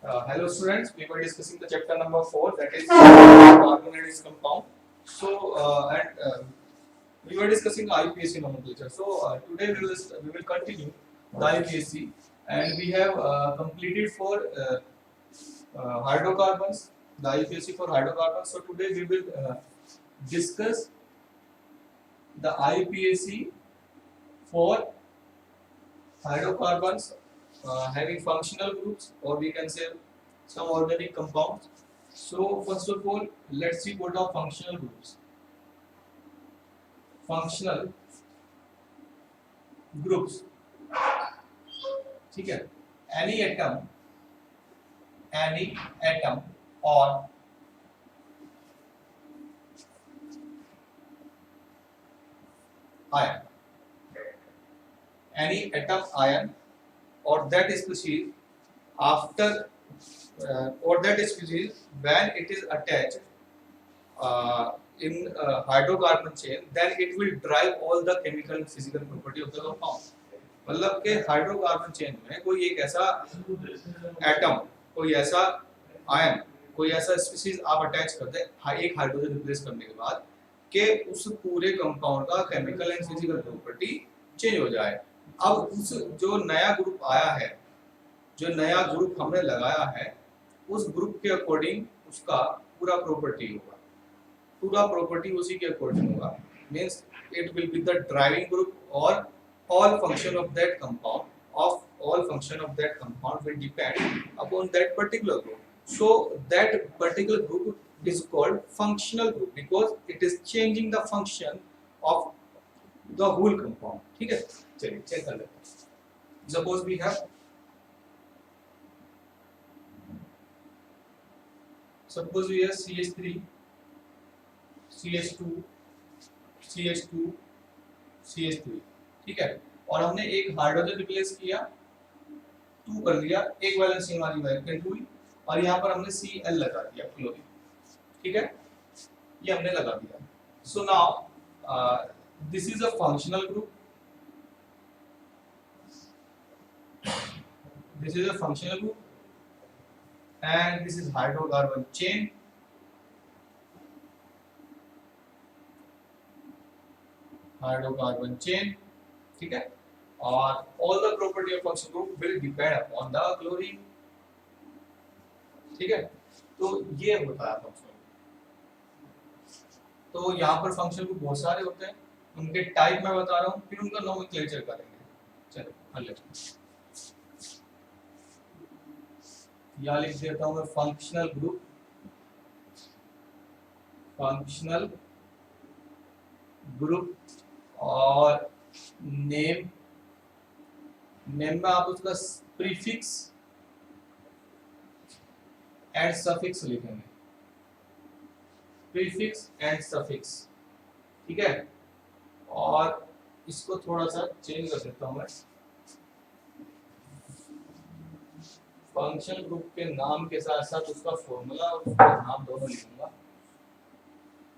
Hello students, we were discussing the chapter number 4, that is carbon and its compound. We were discussing IUPAC nomenclature. Today we will continue the IUPAC, and we have completed for hydrocarbons, the IUPAC for hydrocarbons. So today we will discuss the IUPAC for hydrocarbons having functional groups, or we can say some organic compounds. So first of all, let's see what are functional groups. Functional groups, ठीक है? Any atom or ion, any atom, ion, or that species after or that species when it is attached in hydrocarbon chain, then it will drive all the chemical and physical property of the compound. मतलब के hydrocarbon chain में कोई एक ऐसा atom, कोई ऐसा ion, कोई ऐसा स्पीशीज आप अटैच कर दे एक हाइड्रोजन रिप्लेस करने के बाद कि उस पूरे कंपाउंड का chemical and physical property change हो जाए. अब उस जो नया ग्रुप आया है, जो नया ग्रुप हमने लगाया है, उस ग्रुप के अकॉर्डिंग उसका पूरा प्रॉपर्टी होगा, पूरा प्रॉपर्टी उसी के अकॉर्डिंग होगा. Means it will be the driving group, और all function of that compound will depend upon that particular group. So that particular group is called functional group because it is changing the function of the whole compound. ठीक है, चलिए check कर लेते हैं. Suppose we have CH3, CH2, CH2, CH3, ठीक है, और हमने एक हाइड्रोजन रिप्लेस किया, 2 कर लिया, एक वैलेंसी वाली वैकेंट हुई, और यहाँ पर हमने Cl लगा दिया, क्लोरीन. ठीक है, ये हमने लगा दिया. So now this is a functional group, this is a functional group, and this is hydrocarbon chain. Hydrocarbon chain, ठीक है, और all the property of functional group will depend upon the chlorine. ठीक है, तो ये होता है फंक्शनल ग्रुप. तो यहाँ पर फंक्शनल ग्रुप बहुत सारे होते हैं, उनके टाइप मैं बता रहा हूँ, फिर उनका नोमेनक्लेचर करेंगे. चलो हल लेते हैं. यहाँ लिख देता हूँ मैं फंक्शनल ग्रुप. फंक्शनल ग्रुप और नेम में आप उसका प्रीफिक्स एंड सफिक्स लिखेंगे. प्रीफिक्स एंड सफिक्स, ठीक है, और इसको थोड़ा सा चेंज कर देता हूँ मैं. फंक्शनल ग्रुप के नाम के साथ साथ उसका फॉर्मूला और उसका नाम दोनों लिखूंगा.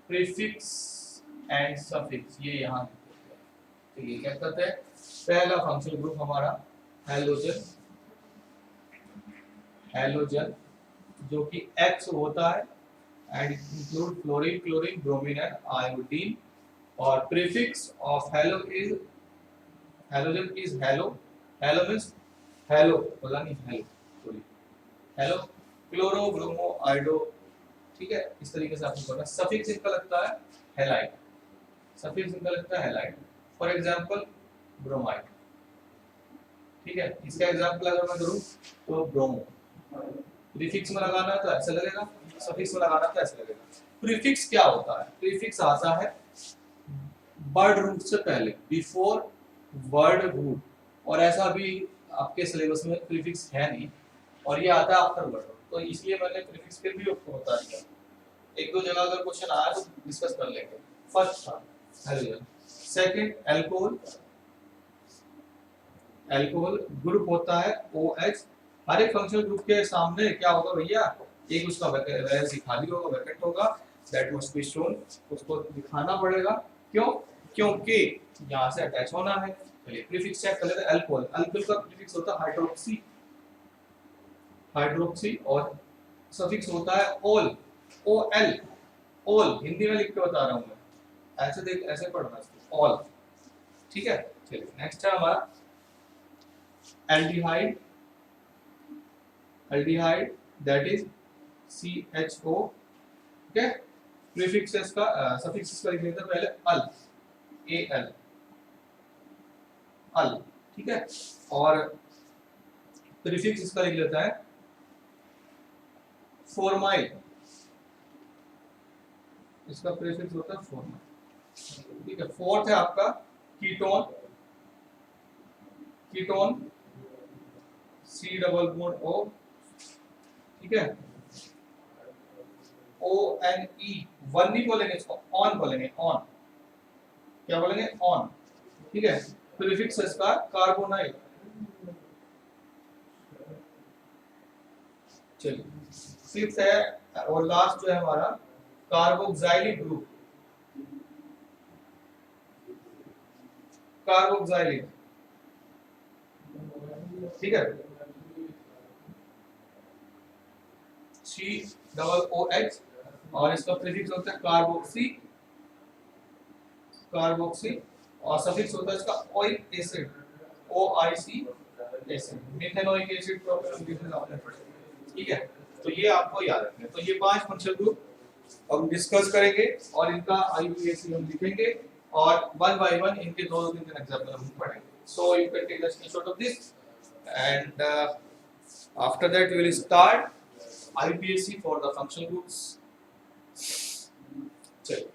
प्रीफिक्स एंड सफिक्स ये यहाँ लिखते हैं. तो ये क्या करते हैं, पहला फंक्शनल ग्रुप हमारा हैलोजन, हैलोजन जो कि X होता है, and include fluorine, chlorine, bromine and iodine. और prefix of halo is, halogen is halo. Halo means hello, पता नहीं hello, sorry, halo, chloro, bromo, iodo. ठीक है, इस तरीके से आपको करना. सफिक्स इनका लगता है हैलाइड, सफिक्स इनका लगता है हैलाइड. For example bromide. ठीक है, इसका एग्जांपल अगर मैं करूं तो ब्रोमो. प्रीफिक्स में लगाना है तो ऐसे लगेगा, सफिक्स में लगाना है तो ऐसे लगेगा. प्रीफिक्स क्या होता है, प्रीफिक्स आता है वर्ड रूट से पहले, बिफोर वर्ड रूट, और ऐसा भी आपके सिलेबस में प्रीफिक्स है नहीं, और ये आता है आफ्टर वर्ड रूट. तो इसलिए मैंने प्रीफिक्स फिर भी आपको बता दिया. एक दो जगह अगर क्वेश्चन आया तो डिस्कस कर लेंगे. फर्स्ट था hydrogen, second alcohol. Alcohol group होता है OH. हर एक फंक्शनल ग्रुप के सामने क्या होगा भैया, एक उसका वैलेंसी खाली होगा, वैकेंट होगा, दैट मस्ट बी शोन. उसको दिखाना पड़ेगा. क्यों, क्योंकि यहाँ से अटैच होना है. चलिए प्रीफिक्स चेक कर लेते हैं. अल्कोहल, अल्कोहल का प्रीफिक्स होता है हाइड्रोक्सी. हाइड्रोक्सी, और सफिक्स होता है ओल, ओ एल, ओल, हिंदी में लिख के बता रहा हूं मैं, ऐसे देख, ऐसे पढ़ना इसको, ओल। ठीक है, चलिए नेक्स्ट है हमारा aldehyde, aldehyde that is CHO। Okay, prefix इसका, सफिक्स इसका लिख लेते हैं पहले अल, AL, अल, ठीक है, और प्रीफिक्स इसका लिख लेता है फॉर्माइल, इसका प्रीफिक्स होता है फॉर्माइल। ठीक है, फोर्थ है आपका ketone, ketone C double bond O, ठीक है, ONE, वन नहीं बोलेंगे इसको, ऑन बोलेंगे, ऑन, क्या बोलेंगे, ऑन, ठीक है। प्रीफिक्स इसका कार्बोनाइल। चलिए फिफ्थ है और लास्ट जो है हमारा कार्बोक्सिलिक ग्रुप, कार्बोक्सिलिक, ठीक है, COOH, और इसका प्रीफिक्स होता है कार्बोक्सी, कार्बोक्सी, और सफिक्स होता है इसका oic acid, OIC acid, methanoic acid propanoic आपने पढ़ा, ठीक है। तो ये आपको याद रखना है। तो ये 5 फंक्शनल ग्रुप हम डिस्कस करेंगे और इनका IUPAC हम लिखेंगे और वन बाय वन इनके दो तीन एग्जांपल हम पढ़ेंगे। So you can take a screenshot of this and after that we will start IUPAC for the functional groups. चलिए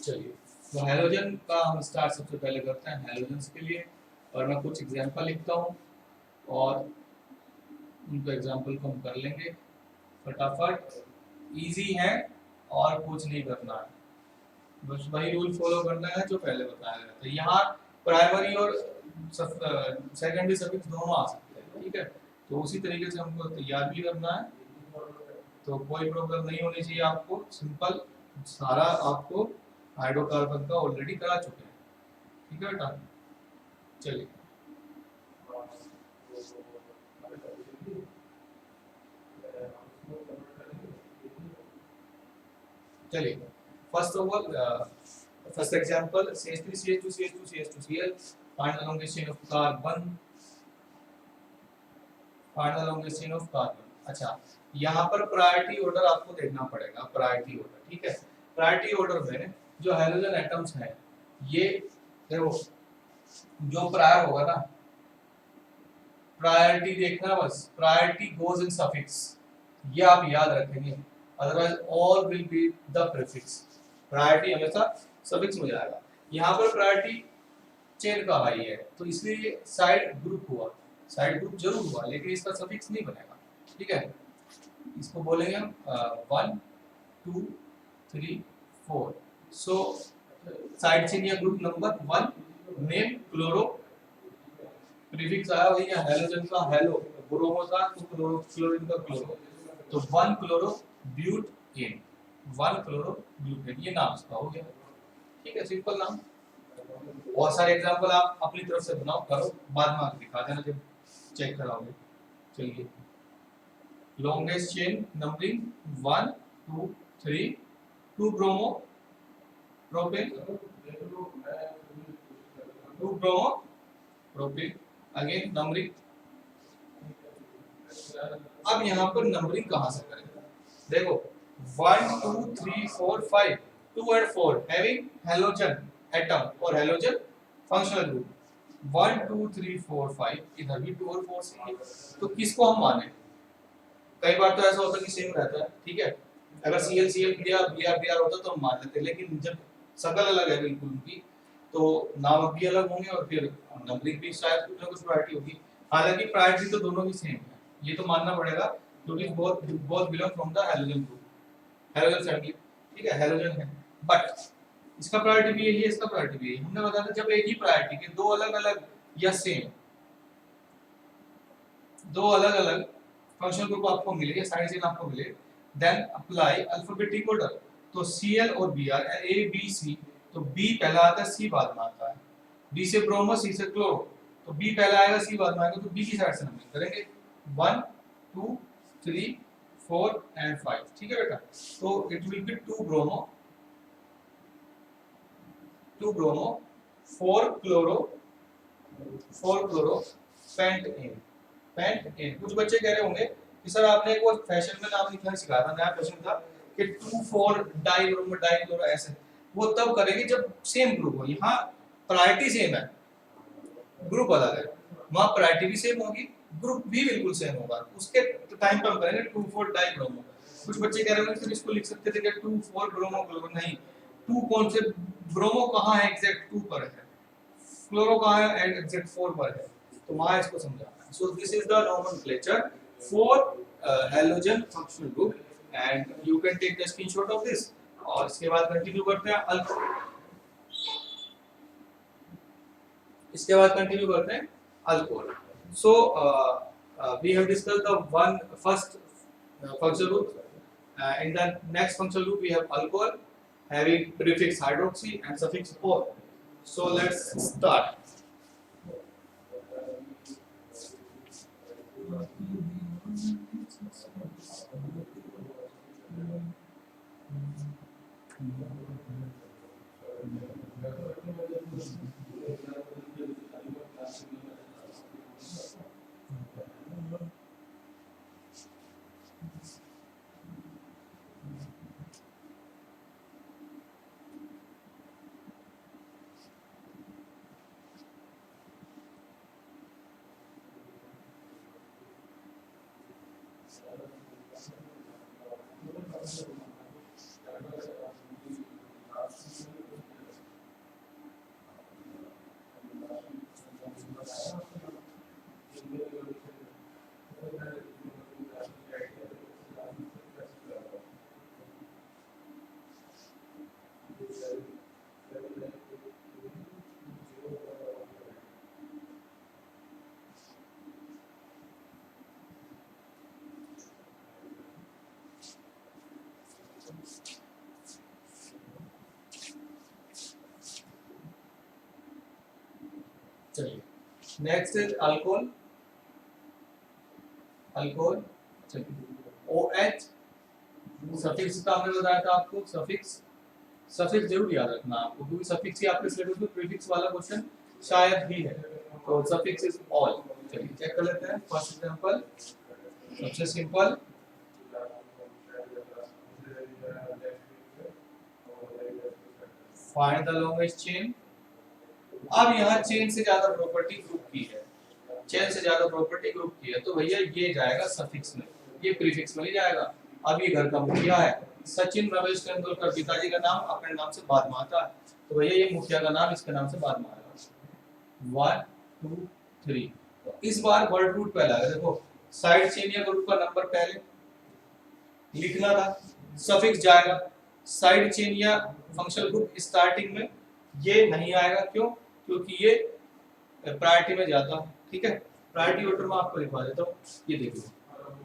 चलिए तो हैलोजन का हम स्टार्ट सबसे पहले करते हैं हैलोजन्स के लिए, और मैं कुछ एग्जांपल लिखता हूँ और उनको एग्जांपल को हम कर लेंगे फटाफट। इजी है और कुछ नहीं करना है, बस वही रूल फॉलो करना है जो पहले बताया गया था। यहाँ प्राइमरी और सेकेंडरी सफिक्स दोनों आ सकते हैं, ठीक है, तो उसी तरीके से हमको तैयार भी करना है, तो कोई प्रॉब्लम नहीं होनी चाहिए आपको। सिंपल सारा आपको हाइड्रोकार्बन का ऑलरेडी करा चुके हैं, ठीक है बेटा। चलिए चलिए first of all first example CH3 CH2 CH2 CH2 Cl, find the longest chain of carbon, find the longest chain of carbon। अच्छा, यहाँ पर प्रायोरिटी ऑर्डर आपको देखना पड़ेगा, प्रायोरिटी ऑर्डर, ठीक है। प्रायोरिटी ऑर्डर में जो हाइड्रोजन एटम्स हैं, ये देखो जो प्रायर होगा ना, प्रायोरिटी देखना बस, प्रायोरिटी गोज इन सफिक्स, ये आप याद रखेंगे, otherwise all will be the prefix. Priority हमेशा सफिक्स में जाएगा। यहाँ पर प्रायोरिटी चेन का हाई है तो इसलिए साइड ग्रुप हुआ, साइड ग्रुप जरूर हुआ लेकिन इसका सफिक्स नहीं बनेगा, ठीक है। इसको बोलेंगे हम 1 2 3 4। सो साइड चेन या group number 1, name chloro, prefix आया वही है हैलोजन का हेलो, ब्रोमो था तो क्लोरो, क्लोरीन का क्लोरो, तो 1 क्लोरो ब्यूटेन, 1 क्लोरो ब्यूटेन, ये नाम इसका हो गया, ठीक है, सिंपल नाम। बहुत सारे एग्जांपल आप अपनी तरफ से बनाओ, करो, बाद में आप दिखा देना जब चेक कराओगे। चलिए longest chain numbering 1 2 3, 2 bromo propane, 2 bromo propane, again numbering. अब यहाँ पर नंबरिंग कहाँ से करेंगे, देखो 1 2 3 4 5, 2 and 4 हैविंग हैलोजन एटम और हैलोजन फंक्शनल ग्रुप, 1 2 3 4 5, इधर भी 2 और 4 से, तो किसको हम माने। कई बार तो ऐसा होता है कि सेम रहता है, ठीक है, अगर Cl Cl Br Br होता तो हम मान लेते, लेकिन जब शकल अलग है बिल्कुल उनकी, तो नाम भी अलग होंगे और फिर नंबरिंग भी शायद कुछ ना कुछ प्रायोरिटी होगी। हालांकि प्रायोरिटी तो दोनों की सेम है, ये तो मानना पड़ेगा क्योंकि both belong from the halogen group, halogen family, ठीक है, हेलोजन है, बट इसका प्रायोरिटी भी यही है, इसका प्रायोरिटी भी यही। हमने बताया था जब एक ही प्रायोरिटी के दो अलग अलग या सेम दो अलग अलग फंक्शनल ग्रुप आपको मिले या साइड चेन आपको मिले, देन अप्लाई अल्फाबेटिक ऑर्डर। तो Cl और Br A B C, तो B पहला आता है, C बाद में आता है। B से ब्रोमो, C से क्लोरो, तो B पहला आएगा, C बाद में आएगा, तो B की साइड से नंबरिंग करेंगे 1 2 3 4 एंड 5। ठीक है बेटा, तो it will be 2 bromo 4 chloro pentene. कुछ बच्चे कह रहे होंगे कि सर आपने एक वो फैशन में नाम लिखना सिखाया था, नया फैशन था कि 2 4 डाई ब्रोमो डाई क्लोरो ऐसे, वो तब करेंगे जब सेम ग्रुप हो। यहाँ प्रायोरिटी सेम है, ग्रुप अलग है, वहाँ प्रायोरिटी भी सेम होगी, ग्रुप भी बिल्कुल सेम होगा, उसके टाइम पे हम करेंगे 2 4 डाई ब्रोमो। कुछ बच्चे कह रहे होंगे सर इसको लिख सकते थे कि 2 4 ब्रोमो क्लोरो, नहीं, 2 कौन से, ब्रोमो कहाँ है एग्जैक्ट 2 पर है, क्लोरो कहाँ है एग्जैक्ट 4 पर है, तो वहाँ इसको समझाना है। So this is the nomenclature for halogen functional group and you can take the screenshot of this. और इसके बाद कंटिन्यू करते हैं alcohol. So we have discussed the one first functional group. In the next functional group we have alcohol having prefix hydroxy and suffix -ol. So let's start. चलिए next is alcohol. चलिए OH suffix का हमने बताया था आपको, suffix जरूर याद रखना आपको, क्योंकि सफिक्स ही आपके सिलेबस में प्रीफिक्स वाला क्वेश्चन शायद ही है। तो सफिक्स इज ऑल। चलिए चेक कर लेते हैं फर्स्ट एग्जांपल, सबसे simple, find the longest chain. अब यहाँ चेन से ज्यादा प्रॉपर्टी ग्रुप की है, चेन से ज्यादा प्रॉपर्टी ग्रुप की है, तो भैया ये जाएगा सफिक्स में, ये प्रीफिक्स में नहीं जाएगा। अब ये घर का मुखिया है, सचिन रमेश तेंदुलकर, पिताजी का नाम अपने नाम से बाद में आता है, तो भैया ये मुखिया का नाम इसके नाम से बाद में आएगा। 1 2 3, तो इस बार वर्ड रूट पहला है। देखो साइड चेन या ग्रुप का नंबर पहले लिखना था, सफिक्स जाएगा, साइड चेन या फंक्शनल ग्रुप स्टार्टिंग में ये नहीं आएगा, क्यों? क्योंकि ये प्रायोरिटी में जाता है। ठीक है, प्रायोरिटी ऑर्डर में आपको लिखवा देता हूँ, ये देखिए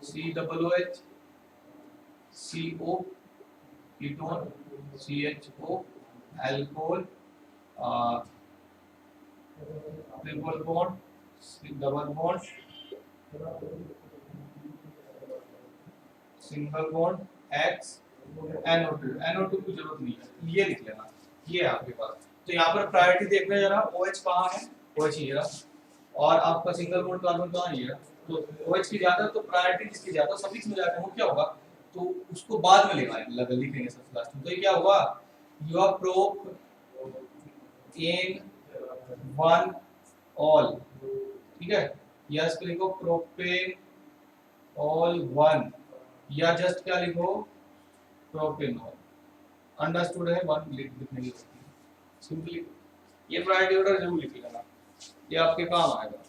COOH CO ketone CHO alcohol triple bond double bond single bond X NO2 की जरूरत नहीं है, ये लिख लेना, ये आपके पास। तो यहाँ पर प्रायोरिटी देख रहे हैं जरा, OH कहाँ है, OH ये रहा, और आपका सिंगल बॉन्ड कार्बन कहाँ है, ये रहा। तो OH की ज्यादा, तो प्रायोरिटी किसकी ज्यादा, सफिक्स में जाकर वो क्या होगा, तो उसको बाद में लिखेंगे सबसे लास्ट में। तो ये क्या होगा, योर प्रोप इन 1 ऑल, ठीक है, या इसको लिखो प्रोपेन ऑल 1, या जस्ट क्या लिखो प्रोपेनॉल, अंडरस्टूड है, 1 लिखने की जरूरत है, सिंपली ये प्रायोरिटी ऑर्डर जरूर लिख लेना, ये आपके काम आएगा।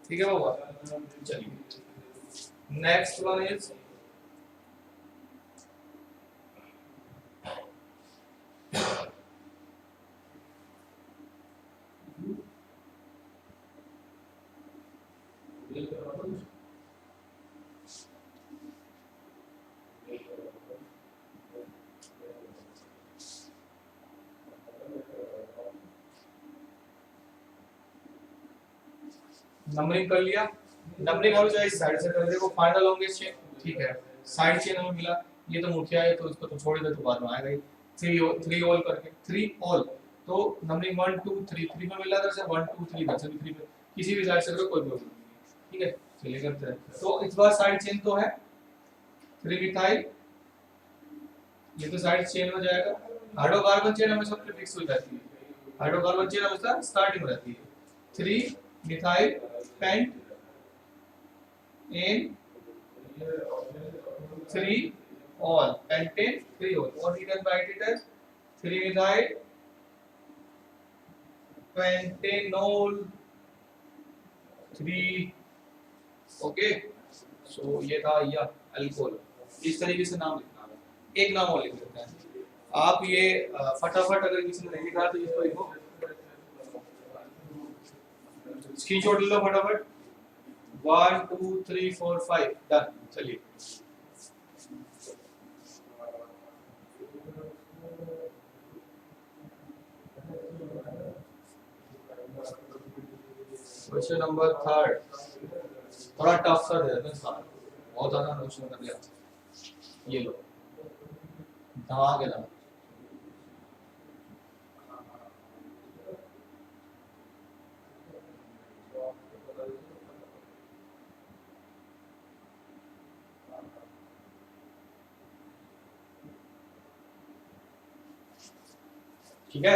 ठीक है बाबा, चलिए Next one is नंबरिंग कर लिया। नंबरिंग और जो इस साइड से कर देखो फाइंड द लॉन्गेस्ट चेन, ठीक है। साइड चेन हमें मिला, ये तो मुखिया है तो इसको तो छोड़ दे, तो बाद में आएगा ही। 3 ऑल करके 3 ऑल, तो नंबरिंग 1 2 3 3 में मिला था, 1 2 3 में सभी 3 में किसी भी साइड से करो कोई प्रॉब्लम नहीं, ठीक है। चलिए करते हैं। तो इस बार साइड चेन तो है 3 मिथाइल, ये तो साइड चेन हो जाएगा। हाइड्रोकार्बन चेन हमेशा प्रीफिक्स हो जाती है, हाइड्रोकार्बन चेन हमेशा स्टार्टिंग हो जाती है। 3 methyl paint in 3 all, pentane 3 all, or we can write it as 3 methyl pentanol 3, okay. सो ये था या अल्कोहल, इस तरीके से नाम लिखना है। एक नाम और लिख लेते हैं। आप ये फटाफट अगर किसी ने नहीं लिखा तो इसको लिखो, स्क्रीनशॉट ले लो फटाफट। 1 2 3 4 5 डन। चलिए क्वेश्चन नंबर 3, थोड़ा टफ सा दे देते हैं सारा, बहुत ज्यादा क्वेश्चन कर दिया। ये लो धमाके दाम, ठीक है।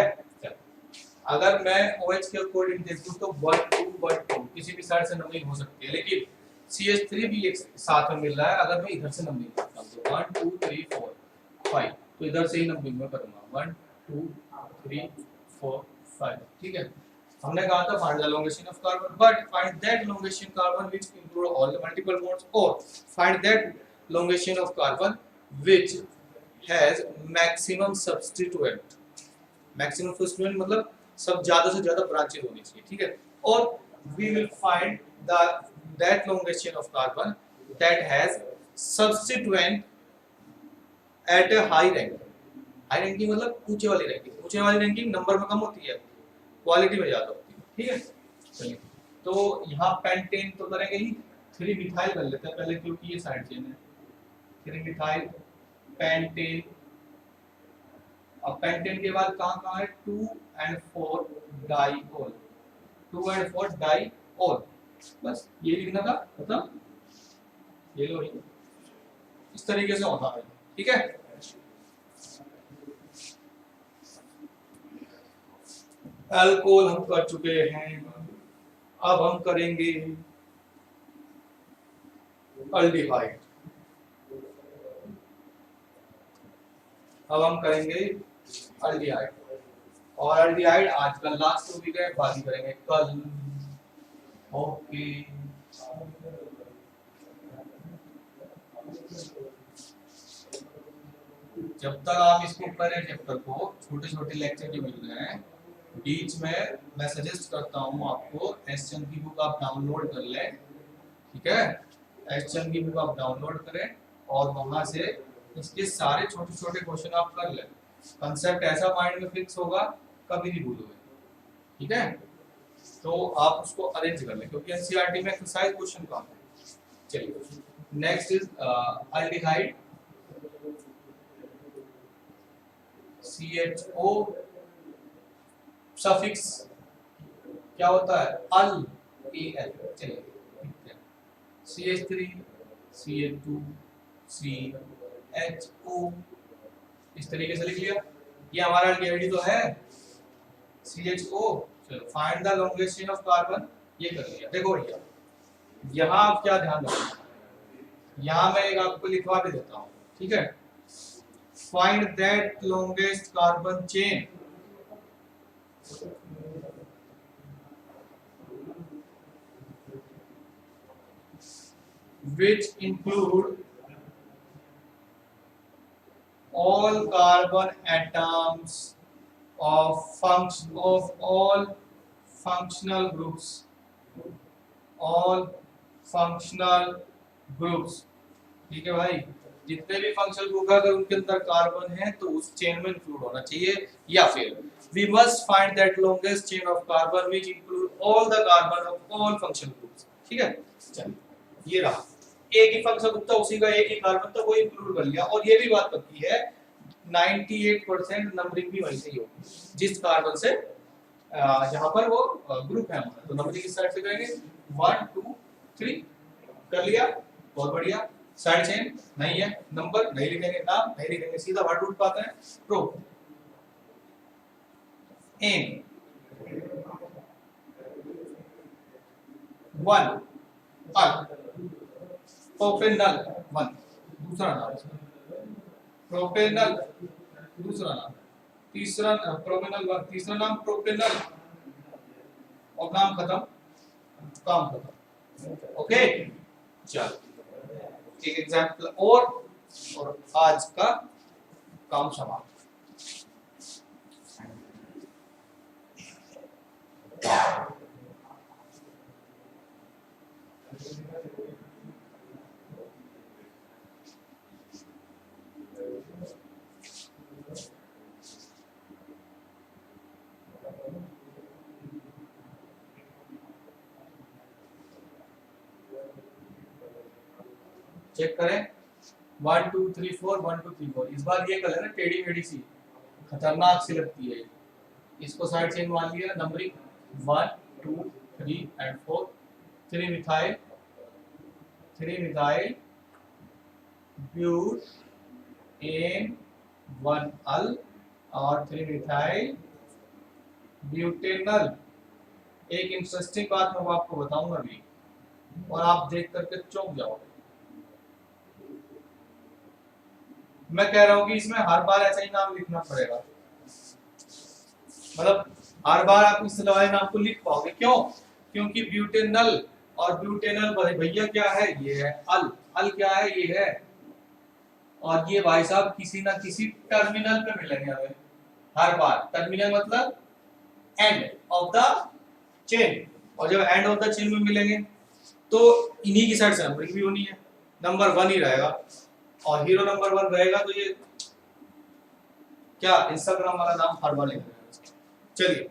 अगर मैं OH के अकॉर्डिंग देखूं तो 1 2 1 2 किसी भी साइड से नंबरिंग हो सकती है, लेकिन CH3 भी एक साथ में मिल रहा है। अगर मैं इधर से नंबरिंग करता हूं तो 1 2 3 4 5, तो इधर से ही नंबरिंग में करूंगा 1 2 3 4 5, ठीक है। हमने कहा था find the elongation of carbon, but find that elongation carbon which include all the multiple bonds, और find that elongation of carbon which has maximum substituent. Maximum substituent मतलब सब ज्यादा से ज्यादा ब्रांचेस होनी चाहिए, ठीक है। और we will find the that elongation of carbon that has substituent at a high rank. High ranking मतलब ऊंचे वाली रैंकिंग, ऊंचे वाली रैंकिंग नंबर में कम होती है, क्वालिटी में ज्यादा होती है, ठीक है। चलिए तो यहाँ पेंटेन तो करेंगे ही, 3 मिथाइल कर लेते हैं पहले क्योंकि ये साइड चेन है। 3 मिथाइल पेंटेन, अब पेंटेन के बाद कहाँ कहाँ है 2 and 4 डाइऑल, 2 and 4 डाइऑल, बस ये लिखना था, मतलब ये लो इस तरीके से होता है, ठीक है। अल्कोहल हम कर चुके हैं, अब हम करेंगे अल्डिहाइड। अब हम करेंगे अल्डिहाइड, और अल्डिहाइड आज का लास्ट टॉपिक है, बाकी करेंगे कल। ओके जब तक आप इसको करें चैप्टर को, छोटे छोटे लेक्चर जो मिल रहे हैं बीच में, मैं सजेस्ट करता हूँ आपको एसचन की बुक आप डाउनलोड कर लें, ठीक है। एसचन की बुक आप डाउनलोड करें और वहां से इसके सारे छोटे छोटे क्वेश्चन आप कर लें। कंसेप्ट ऐसा माइंड में फिक्स होगा, कभी नहीं भूलोगे, ठीक है। तो आप उसको अरेंज कर लें क्योंकि एनसीईआरटी में एक्सरसाइज क्वेश्चन कम है। चलिए next is aldehyde, CHO suffix क्या होता है अल, AL, चलिए CH3 CH2 CHO, इस तरीके से लिख लिया। ये हमारा अल्डिहाइड तो है CHO। चलो find the elongation of carbon, ये कर लिया। देखो भैया यहाँ आप क्या ध्यान रखना, यहाँ मैं एक आपको लिखवा भी देता हूँ, ठीक है। Find that longest carbon chain, which include all carbon atoms of all functional groups, all functional groups। ठीक है भाई, जितने भी फंक्शनल ग्रुप है अगर उनके अंदर कार्बन है तो उस चेन में इंक्लूड होना चाहिए। या फिर we must find that longest chain of carbon which include all the carbon of all functional groups। ठीक है, चलिए ये रहा एक ही फंक्शनल ग्रुप था, उसी का एक ही कार्बन था, वो इंक्लूड कर लिया। और ये भी बात पक्की है 98% नंबरिंग भी वहीं से ही होगी जिस कार्बन से जहां पर वो ग्रुप है हमारा, तो नंबरिंग इस साइड से करेंगे 1 2 3 कर लिया, बहुत बढ़िया। साइड चेन नहीं है, नंबर नहीं लिखेंगे, नाम नहीं लिखेंगे, सीधा वर्ड रूट पाते हैं प्रो एन 1 अल प्रोपेनल 1 दूसरा नाम, प्रोपेनल दूसरा नाम, तीसरा प्रोपेनल 1 तीसरा नाम प्रोपेनल, और नाम खत्म, काम खत्म। ओके चल एक एग्जांपल और आज का काम समाप्त। चेक करें 1 2 3 4 1 2 3 4। इस बार ये कलर है टेढ़ी मेढ़ी सी, खतरनाक सी लगती है, इसको साइड चेन मान लिया, numbering 1 2 3 and 4, 3 methyl butan 1 al और 3 मिथाइल ब्यूटेनल। एक इंटरेस्टिंग बात मैं आपको बताऊंगा अभी और आप देख करके चौंक जाओगे। मैं कह रहा हूं कि इसमें हर बार ऐसा ही नाम लिखना पड़ेगा, मतलब हर बार आप इस वाले नाम को लिख पाओगे। क्यों? क्योंकि ब्यूटेनल और ब्यूटेनल भैया क्या है, ये है अल, अल क्या है, ये है, और ये भाई साहब किसी ना किसी टर्मिनल पे मिलेंगे हमें हर बार। टर्मिनल मतलब एंड ऑफ द चेन, और जब एंड ऑफ द चेन में मिलेंगे तो इन्हीं की साइड से नंबरिंग भी होनी है, नंबर 1 ही रहेगा और हीरो नंबर 1 रहेगा, तो ये क्या इंस्टाग्राम वाला नाम हर बार लिख रहे हैं। चलिए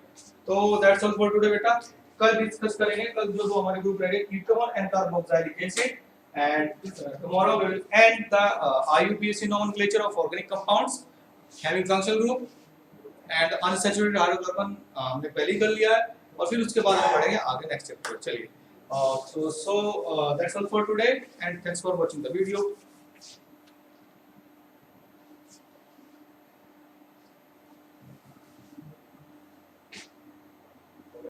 तो दैट्स ऑल फॉर टुडे बेटा, कल डिस्कस करेंगे, कल जो दो हमारे ग्रुप रहेंगे ketone and carboxylic acid, and tomorrow we will end the IUPAC nomenclature of organic compounds having functional group and unsaturated hydrocarbon हमने पहले ही कर लिया है, और फिर उसके बाद हम पढ़ेंगे आगे नेक्स्ट चैप्टर। चलिए so that's all for today and thanks for watching the video।